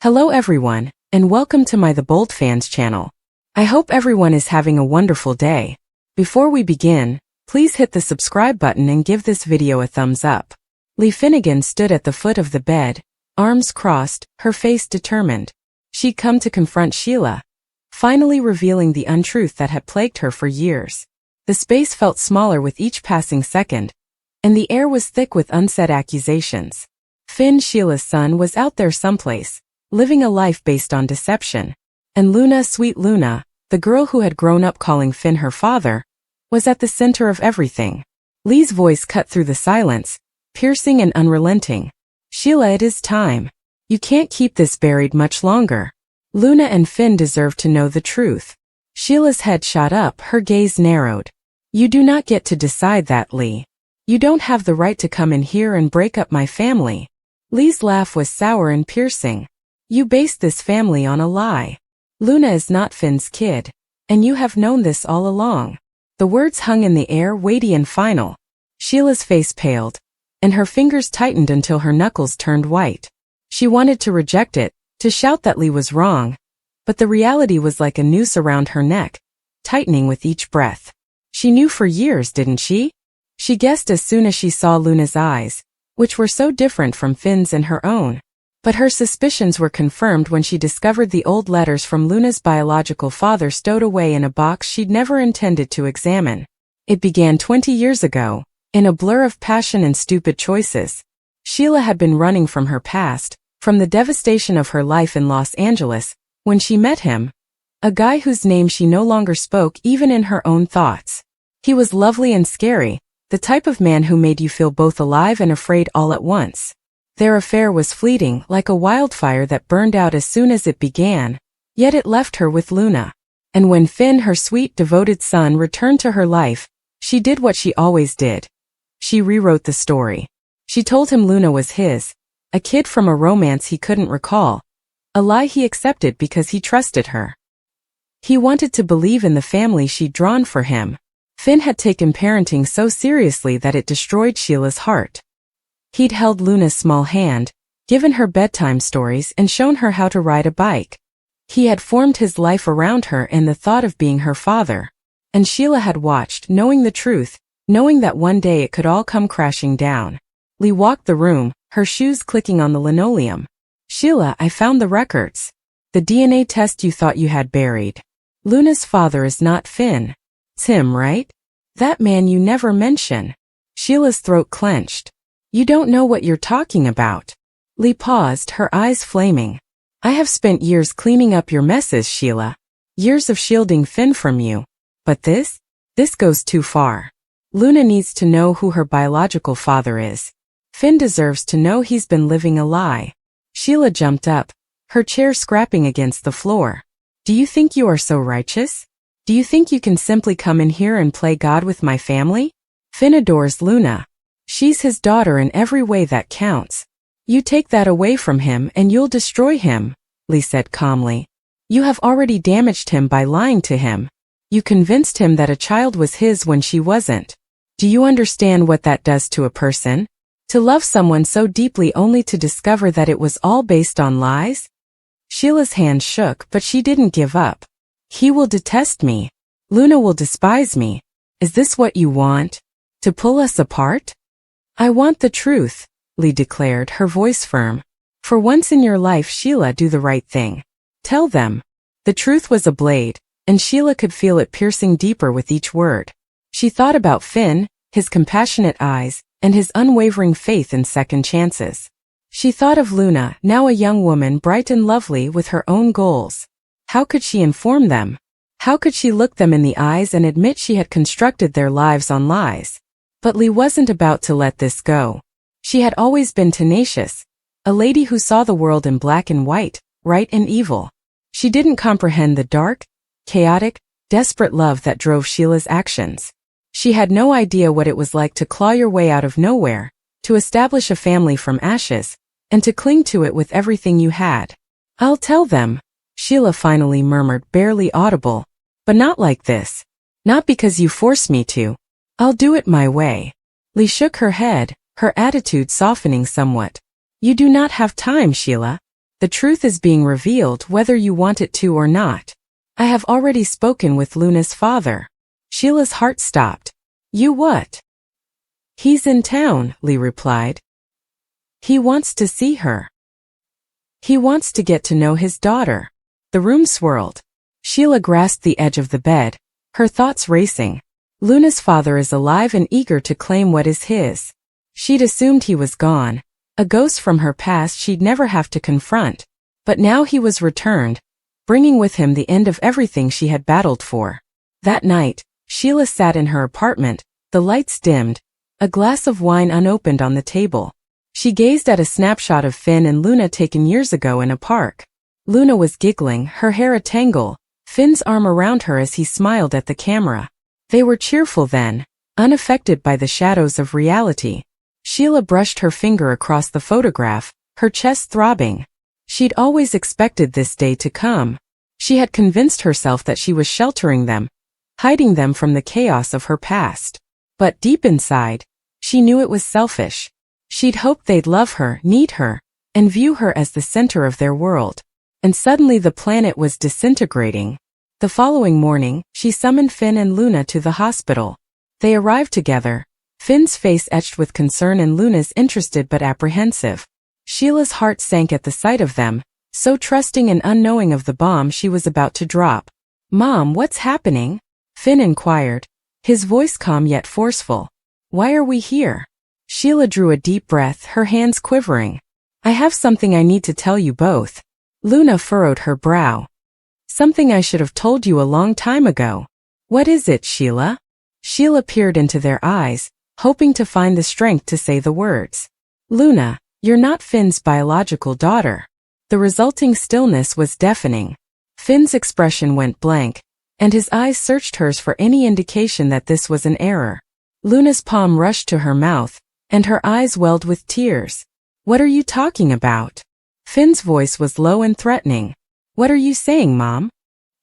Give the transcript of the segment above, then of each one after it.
Hello everyone, and welcome to my The Bold Fans channel. I hope everyone is having a wonderful day. Before we begin, please hit the subscribe button and give this video a thumbs up. Lee Finnegan stood at the foot of the bed, arms crossed, her face determined. She'd come to confront Sheila, finally revealing the untruth that had plagued her for years. The space felt smaller with each passing second, and the air was thick with unsaid accusations. Finn, Sheila's son, was out there someplace, living a life based on deception. And Luna, sweet Luna, the girl who had grown up calling Finn her father, was at the center of everything. Lee's voice cut through the silence, piercing and unrelenting. Sheila, it is time. You can't keep this buried much longer. Luna and Finn deserve to know the truth. Sheila's head shot up, her gaze narrowed. You do not get to decide that, Lee. You don't have the right to come in here and break up my family. Lee's laugh was sour and piercing. You based this family on a lie. Luna is not Finn's kid, and you have known this all along. The words hung in the air, weighty and final. Sheila's face paled, and her fingers tightened until her knuckles turned white. She wanted to reject it, to shout that Lee was wrong, but the reality was like a noose around her neck, tightening with each breath. She knew for years, didn't she? She guessed as soon as she saw Luna's eyes, which were so different from Finn's and her own. But her suspicions were confirmed when she discovered the old letters from Luna's biological father stowed away in a box she'd never intended to examine. It began 20 years ago, in a blur of passion and stupid choices. Sheila had been running from her past, from the devastation of her life in Los Angeles, when she met him, a guy whose name she no longer spoke even in her own thoughts. He was lovely and scary, the type of man who made you feel both alive and afraid all at once. Their affair was fleeting, like a wildfire that burned out as soon as it began, yet it left her with Luna. And when Finn, her sweet, devoted son, returned to her life, she did what she always did. She rewrote the story. She told him Luna was his, a kid from a romance he couldn't recall, a lie he accepted because he trusted her. He wanted to believe in the family she'd drawn for him. Finn had taken parenting so seriously that it destroyed Sheila's heart. He'd held Luna's small hand, given her bedtime stories, and shown her how to ride a bike. He had formed his life around her and the thought of being her father. And Sheila had watched, knowing the truth, knowing that one day it could all come crashing down. Lee walked the room, her shoes clicking on the linoleum. Sheila, I found the records. The DNA test you thought you had buried. Luna's father is not Finn. Tim, right? That man you never mention. Sheila's throat clenched. You don't know what you're talking about. Lee paused, her eyes flaming. I have spent years cleaning up your messes, Sheila. Years of shielding Finn from you. But this goes too far. Luna needs to know who her biological father is. Finn deserves to know he's been living a lie. Sheila jumped up, her chair scraping against the floor. Do you think you are so righteous? Do you think you can simply come in here and play God with my family? Finn adores Luna. She's his daughter in every way that counts. You take that away from him and you'll destroy him, Lee said calmly. You have already damaged him by lying to him. You convinced him that a child was his when she wasn't. Do you understand what that does to a person? To love someone so deeply only to discover that it was all based on lies? Sheila's hand shook, but she didn't give up. He will detest me. Luna will despise me. Is this what you want? To pull us apart? I want the truth, Lee declared, her voice firm. For once in your life, Sheila, do the right thing. Tell them. The truth was a blade, and Sheila could feel it piercing deeper with each word. She thought about Finn, his compassionate eyes, and his unwavering faith in second chances. She thought of Luna, now a young woman bright and lovely with her own goals. How could she inform them? How could she look them in the eyes and admit she had constructed their lives on lies? But Lee wasn't about to let this go. She had always been tenacious, a lady who saw the world in black and white, right and evil. She didn't comprehend the dark, chaotic, desperate love that drove Sheila's actions. She had no idea what it was like to claw your way out of nowhere, to establish a family from ashes, and to cling to it with everything you had. I'll tell them, Sheila finally murmured, barely audible. But not like this. Not because you force me to. I'll do it my way. Lee shook her head, her attitude softening somewhat. You do not have time, Sheila. The truth is being revealed whether you want it to or not. I have already spoken with Luna's father. Sheila's heart stopped. You what? He's in town, Lee replied. He wants to see her. He wants to get to know his daughter. The room swirled. Sheila grasped the edge of the bed, her thoughts racing. Luna's father is alive and eager to claim what is his. She'd assumed he was gone, a ghost from her past she'd never have to confront. But now he was returned, bringing with him the end of everything she had battled for. That night, Sheila sat in her apartment, the lights dimmed, a glass of wine unopened on the table. She gazed at a snapshot of Finn and Luna taken years ago in a park. Luna was giggling, her hair a tangle, Finn's arm around her as he smiled at the camera. They were cheerful then, unaffected by the shadows of reality. Sheila brushed her finger across the photograph, her chest throbbing. She'd always expected this day to come. She had convinced herself that she was sheltering them, hiding them from the chaos of her past. But deep inside, she knew it was selfish. She'd hoped they'd love her, need her, and view her as the center of their world. And suddenly the planet was disintegrating. The following morning, she summoned Finn and Luna to the hospital. They arrived together, Finn's face etched with concern and Luna's interested but apprehensive. Sheila's heart sank at the sight of them, so trusting and unknowing of the bomb she was about to drop. Mom, what's happening? Finn inquired, his voice calm yet forceful. Why are we here? Sheila drew a deep breath, her hands quivering. I have something I need to tell you both. Luna furrowed her brow. Something I should have told you a long time ago. What is it, Sheila? Sheila peered into their eyes, hoping to find the strength to say the words. Luna, you're not Finn's biological daughter. The resulting stillness was deafening. Finn's expression went blank, and his eyes searched hers for any indication that this was an error. Luna's palm rushed to her mouth, and her eyes welled with tears. What are you talking about? Finn's voice was low and threatening. What are you saying, Mom?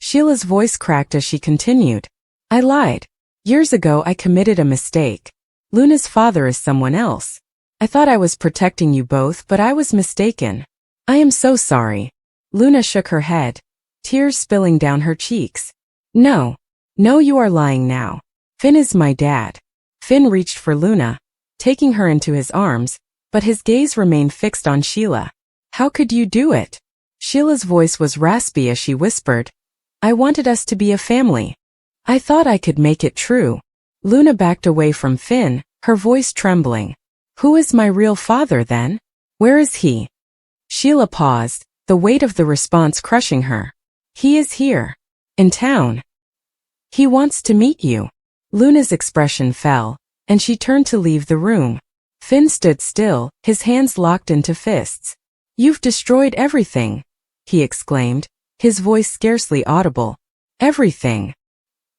Sheila's voice cracked as she continued. I lied. Years ago I committed a mistake. Luna's father is someone else. I thought I was protecting you both, but I was mistaken. I am so sorry. Luna shook her head, tears spilling down her cheeks. No. No, you are lying now. Finn is my dad. Finn reached for Luna, taking her into his arms, but his gaze remained fixed on Sheila. How could you do it? Sheila's voice was raspy as she whispered, I wanted us to be a family. I thought I could make it true. Luna backed away from Finn, her voice trembling. Who is my real father then? Where is he? Sheila paused, the weight of the response crushing her. He is here. In town. He wants to meet you. Luna's expression fell, and she turned to leave the room. Finn stood still, his hands locked into fists. You've destroyed everything, he exclaimed, his voice scarcely audible. Everything.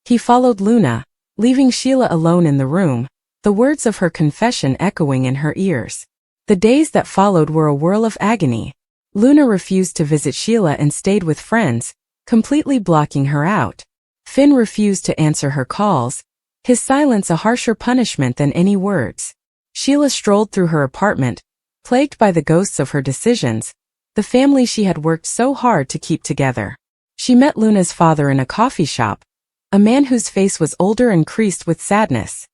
He followed Luna, leaving Sheila alone in the room, the words of her confession echoing in her ears. The days that followed were a whirl of agony. Luna refused to visit Sheila and stayed with friends, completely blocking her out. Finn refused to answer her calls, his silence a harsher punishment than any words. Sheila strolled through her apartment, plagued by the ghosts of her decisions, the family she had worked so hard to keep together. She met Luna's father in a coffee shop, a man whose face was older and creased with sadness.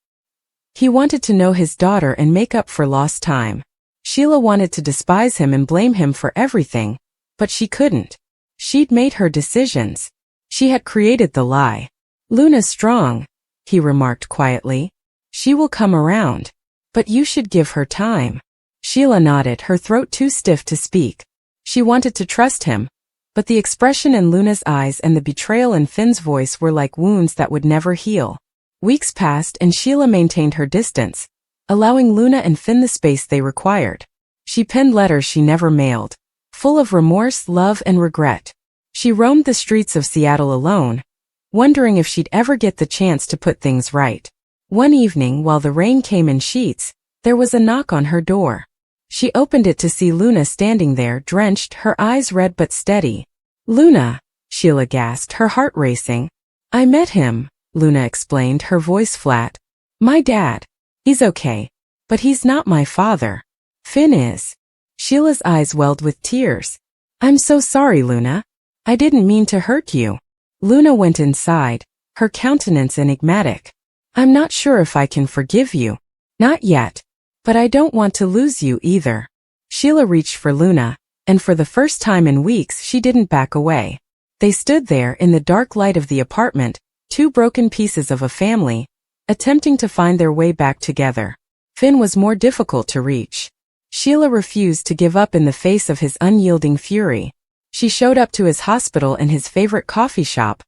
He wanted to know his daughter and make up for lost time. Sheila wanted to despise him and blame him for everything, but she couldn't. She'd made her decisions. She had created the lie. Luna's strong, he remarked quietly. She will come around. But you should give her time. Sheila nodded, her throat too stiff to speak. She wanted to trust him, but the expression in Luna's eyes and the betrayal in Finn's voice were like wounds that would never heal. Weeks passed and Sheila maintained her distance, allowing Luna and Finn the space they required. She penned letters she never mailed, full of remorse, love, and regret. She roamed the streets of Seattle alone, wondering if she'd ever get the chance to put things right. One evening, while the rain came in sheets, there was a knock on her door. She opened it to see Luna standing there, drenched, her eyes red but steady. Luna, Sheila gasped, her heart racing. I met him, Luna explained, her voice flat. My dad. He's okay. But he's not my father. Finn is. Sheila's eyes welled with tears. I'm so sorry, Luna. I didn't mean to hurt you. Luna went inside, her countenance enigmatic. I'm not sure if I can forgive you. Not yet. But I don't want to lose you either. Sheila reached for Luna, and for the first time in weeks she didn't back away. They stood there in the dark light of the apartment, two broken pieces of a family, attempting to find their way back together. Finn was more difficult to reach. Sheila refused to give up in the face of his unyielding fury. She showed up to his hospital and his favorite coffee shop,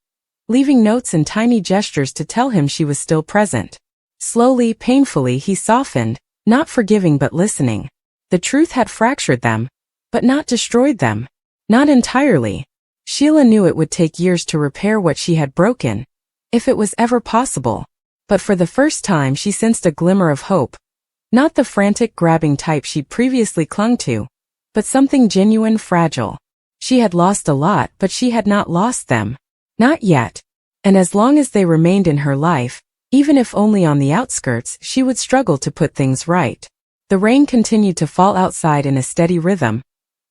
leaving notes and tiny gestures to tell him she was still present. Slowly, painfully, he softened, not forgiving but listening. The truth had fractured them, but not destroyed them. Not entirely. Sheila knew it would take years to repair what she had broken, if it was ever possible. But for the first time she sensed a glimmer of hope. Not the frantic, grabbing type she'd previously clung to, but something genuine, fragile. She had lost a lot, but she had not lost them. Not yet. And as long as they remained in her life, even if only on the outskirts, she would struggle to put things right. The rain continued to fall outside in a steady rhythm,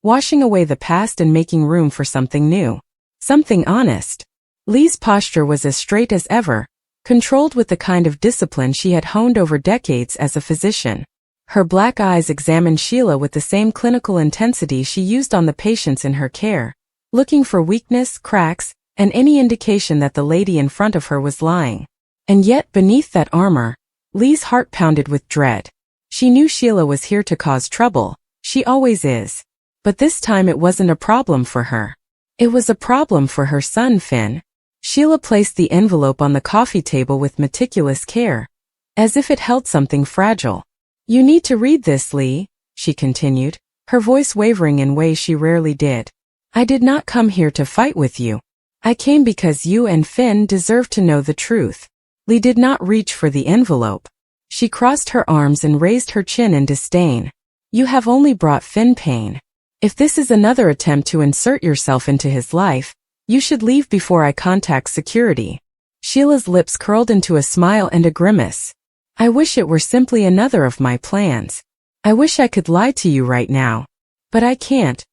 washing away the past and making room for something new. Something honest. Lee's posture was as straight as ever, controlled with the kind of discipline she had honed over decades as a physician. Her black eyes examined Sheila with the same clinical intensity she used on the patients in her care, looking for weakness, cracks, and any indication that the lady in front of her was lying. And yet, beneath that armor, Lee's heart pounded with dread. She knew Sheila was here to cause trouble. She always is. But this time it wasn't a problem for her. It was a problem for her son, Finn. Sheila placed the envelope on the coffee table with meticulous care, as if it held something fragile. You need to read this, Lee, she continued, her voice wavering in ways she rarely did. I did not come here to fight with you. I came because you and Finn deserve to know the truth. Lee did not reach for the envelope. She crossed her arms and raised her chin in disdain. You have only brought Finn pain. If this is another attempt to insert yourself into his life, you should leave before I contact security. Sheila's lips curled into a smile and a grimace. I wish it were simply another of my plans. I wish I could lie to you right now. But I can't.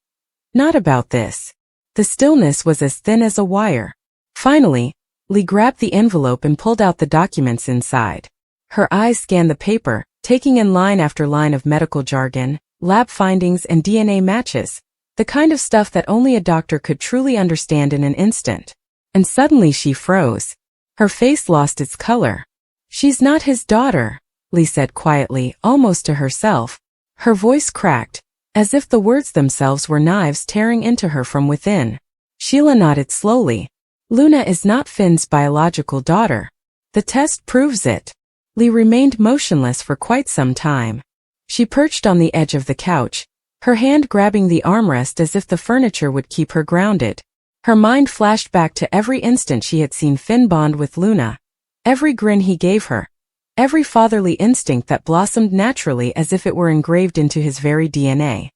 Not about this. The stillness was as thin as a wire. Finally, Lee grabbed the envelope and pulled out the documents inside. Her eyes scanned the paper, taking in line after line of medical jargon, lab findings and DNA matches. The kind of stuff that only a doctor could truly understand in an instant. And suddenly she froze. Her face lost its color. She's not his daughter, Lee said quietly, almost to herself. Her voice cracked, as if the words themselves were knives tearing into her from within. Sheila nodded slowly. Luna is not Finn's biological daughter. The test proves it. Lee remained motionless for quite some time. She perched on the edge of the couch, her hand grabbing the armrest as if the furniture would keep her grounded. Her mind flashed back to every instant she had seen Finn bond with Luna, every grin he gave her, every fatherly instinct that blossomed naturally as if it were engraved into his very DNA.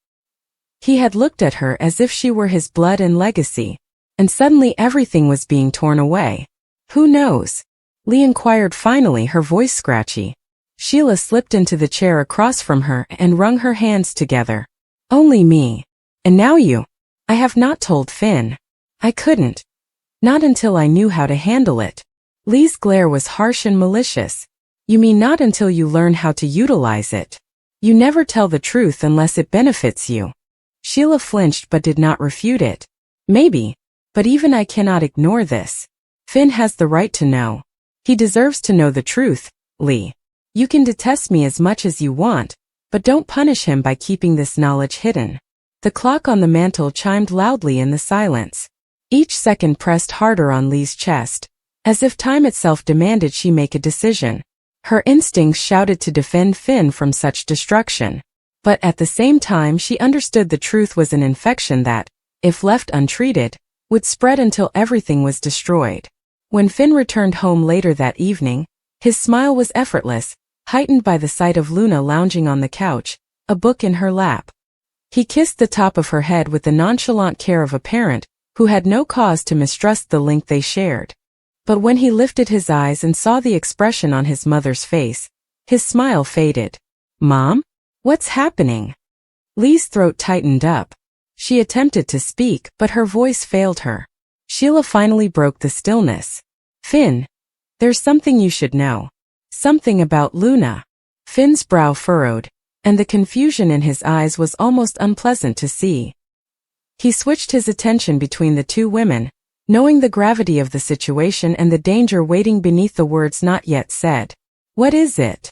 He had looked at her as if she were his blood and legacy, and suddenly everything was being torn away. Who knows? Lee inquired finally, her voice scratchy. Sheila slipped into the chair across from her and wrung her hands together. Only me. And now you. I have not told Finn. I couldn't. Not until I knew how to handle it. Lee's glare was harsh and malicious. You mean not until you learn how to utilize it. You never tell the truth unless it benefits you. Sheila flinched but did not refute it. Maybe. But even I cannot ignore this. Finn has the right to know. He deserves to know the truth, Lee. You can detest me as much as you want, but don't punish him by keeping this knowledge hidden. The clock on the mantel chimed loudly in the silence. Each second pressed harder on Lee's chest, as if time itself demanded she make a decision. Her instincts shouted to defend Finn from such destruction. But at the same time she understood the truth was an infection that, if left untreated, would spread until everything was destroyed. When Finn returned home later that evening, his smile was effortless, heightened by the sight of Luna lounging on the couch, a book in her lap. He kissed the top of her head with the nonchalant care of a parent who had no cause to mistrust the link they shared. But when he lifted his eyes and saw the expression on his mother's face, his smile faded. Mom? What's happening? Lee's throat tightened up. She attempted to speak, but her voice failed her. Sheila finally broke the stillness. Finn, there's something you should know. Something about Luna. Finn's brow furrowed, and the confusion in his eyes was almost unpleasant to see. He switched his attention between the two women, knowing the gravity of the situation and the danger waiting beneath the words not yet said. What is it?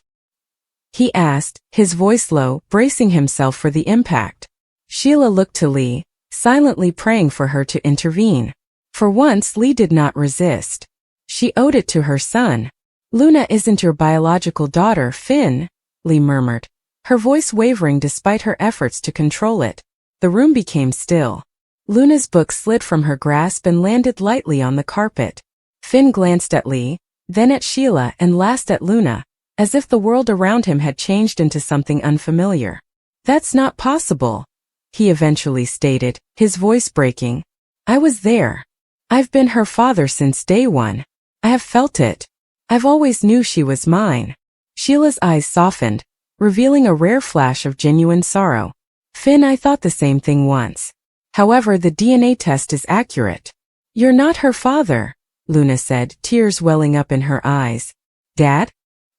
He asked, his voice low, bracing himself for the impact. Sheila looked to Lee, silently praying for her to intervene. For once Lee did not resist. She owed it to her son. Luna isn't your biological daughter, Finn, Lee murmured, her voice wavering despite her efforts to control it. The room became still. Luna's book slid from her grasp and landed lightly on the carpet. Finn glanced at Lee, then at Sheila and last at Luna, as if the world around him had changed into something unfamiliar. That's not possible, he eventually stated, his voice breaking. I was there. I've been her father since day one. I have felt it. I've always knew she was mine. Sheila's eyes softened, revealing a rare flash of genuine sorrow. Finn, I thought the same thing once. However, the DNA test is accurate. You're not her father, Luna said, tears welling up in her eyes. Dad?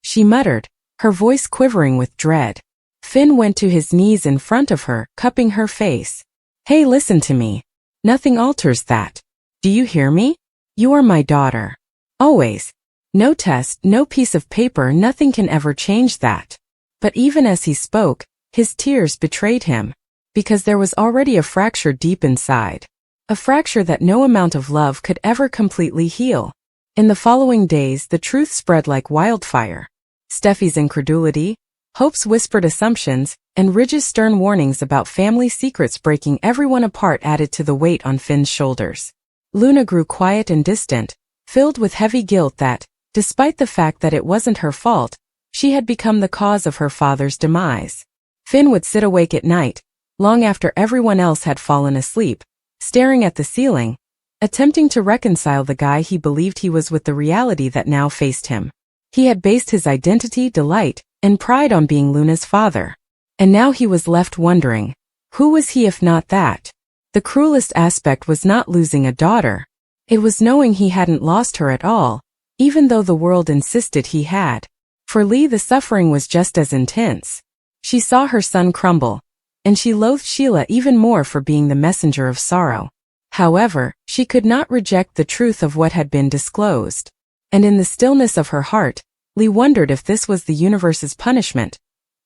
She muttered, her voice quivering with dread. Finn went to his knees in front of her, cupping her face. Hey, listen to me. Nothing alters that. Do you hear me? You are my daughter. Always. No test, no piece of paper, nothing can ever change that. But even as he spoke, his tears betrayed him. Because there was already a fracture deep inside. A fracture that no amount of love could ever completely heal. In the following days, the truth spread like wildfire. Steffi's incredulity, Hope's whispered assumptions, and Ridge's stern warnings about family secrets breaking everyone apart added to the weight on Finn's shoulders. Luna grew quiet and distant, filled with heavy guilt that, despite the fact that it wasn't her fault, she had become the cause of her father's demise. Finn would sit awake at night, long after everyone else had fallen asleep, staring at the ceiling, attempting to reconcile the guy he believed he was with the reality that now faced him. He had based his identity, delight, and pride on being Luna's father. And now he was left wondering, who was he if not that? The cruelest aspect was not losing a daughter. It was knowing he hadn't lost her at all, even though the world insisted he had. For Lee, the suffering was just as intense. She saw her son crumble, and she loathed Sheila even more for being the messenger of sorrow. However, she could not reject the truth of what had been disclosed. And in the stillness of her heart, Lee wondered if this was the universe's punishment.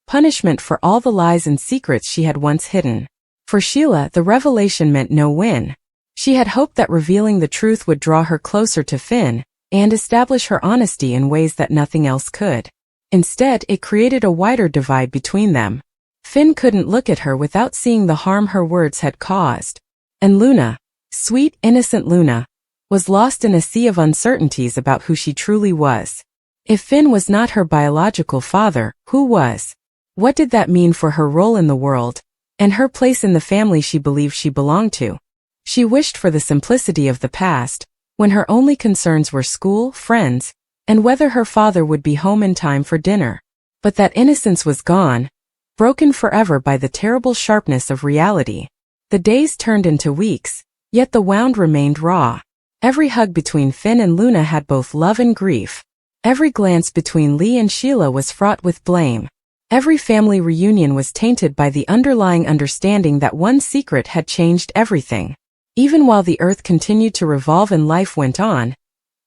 Punishment for all the lies and secrets she had once hidden. For Sheila, the revelation meant no win. She had hoped that revealing the truth would draw her closer to Finn, and establish her honesty in ways that nothing else could. Instead, it created a wider divide between them. Finn couldn't look at her without seeing the harm her words had caused. And Luna, sweet, innocent Luna, was lost in a sea of uncertainties about who she truly was. If Finn was not her biological father, who was? What did that mean for her role in the world, and her place in the family she believed she belonged to? She wished for the simplicity of the past, when her only concerns were school, friends, and whether her father would be home in time for dinner. But that innocence was gone, broken forever by the terrible sharpness of reality. The days turned into weeks, yet the wound remained raw. Every hug between Finn and Luna had both love and grief. Every glance between Lee and Sheila was fraught with blame. Every family reunion was tainted by the underlying understanding that one secret had changed everything. Even while the earth continued to revolve and life went on,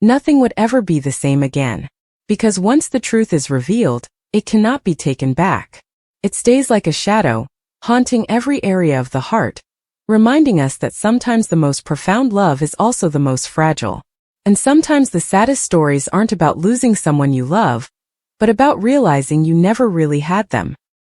nothing would ever be the same again. Because once the truth is revealed, it cannot be taken back. It stays like a shadow, haunting every area of the heart, reminding us that sometimes the most profound love is also the most fragile. And sometimes the saddest stories aren't about losing someone you love, but about realizing you never really had them.